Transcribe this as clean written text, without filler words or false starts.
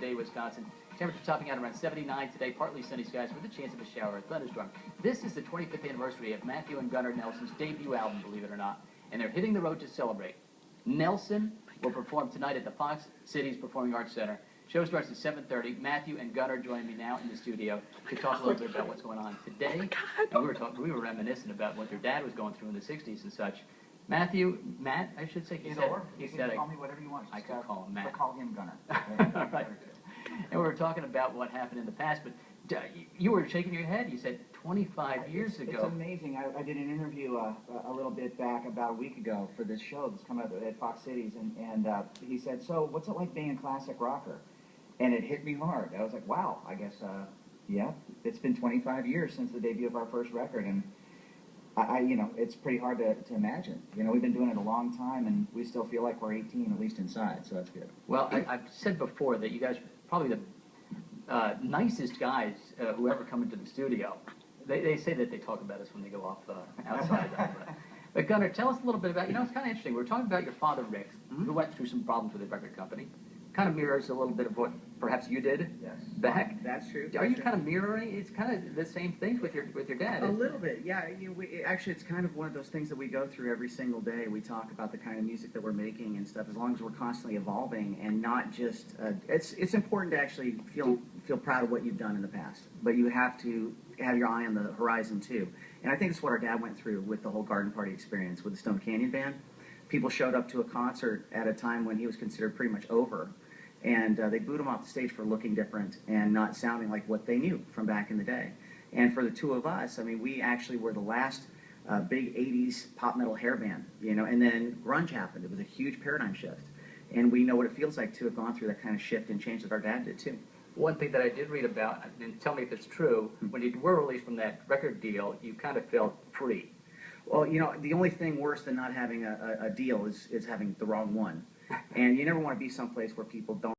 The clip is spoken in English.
today, Wisconsin. Temperature topping out around 79 today, partly sunny skies with a chance of a shower or thunderstorm. This is the 25th anniversary of Matthew and Gunnar Nelson's debut album, believe it or not, and they're hitting the road to celebrate. Nelson will perform tonight at the Fox Cities Performing Arts Center. Show starts at 7:30. Matthew and Gunnar join me now in the studio to talk a little bit about what's going on today. And we were reminiscing about what your dad was going through in the 60s and such. Matt, I should say. He said, call me whatever you want. I could call him Matt. Or call him Gunnar. All right. And we were talking about what happened in the past, but you were shaking your head. You said 25 years ago. It's amazing. I did an interview a little bit back about a week ago for this show that's come out at Fox Cities, and he said, so what's it like being a classic rocker? And it hit me hard. I was like, wow, I guess, yeah, it's been 25 years since the debut of our first record, and it's pretty hard to imagine. We've been doing it a long time, and we still feel like we're 18, at least inside, so that's good. Well, I've said before that you guys are probably the nicest guys who ever come into the studio. They say that they talk about us when they go off outside. But Gunnar, tell us a little bit about, it's kind of interesting. We were talking about your father, Rick, who went through some problems with the record company. Kind of mirrors a little bit of what perhaps you did back. That's true. Are you kind of mirroring? It's kind of the same things with your dad. A little bit, yeah. Actually, it's kind of one of those things that we go through every single day. We talk about the kind of music that we're making and stuff. As long as we're constantly evolving and not just, it's important to actually feel proud of what you've done in the past, but you have to have your eye on the horizon too. And I think that's what our dad went through with the whole Garden Party experience with the Stone Canyon Band. People showed up to a concert at a time when he was considered pretty much over. And they booed him off the stage for looking different and not sounding like what they knew from back in the day. And for the two of us, we actually were the last big 80s pop metal hair band, and then grunge happened. It was a huge paradigm shift. And we know what it feels like to have gone through that kind of shift and change that our dad did too. One thing that I did read about, and tell me if it's true, when you were released from that record deal, you kind of felt free. Well, the only thing worse than not having a deal is having the wrong one. And you never want to be someplace where people don't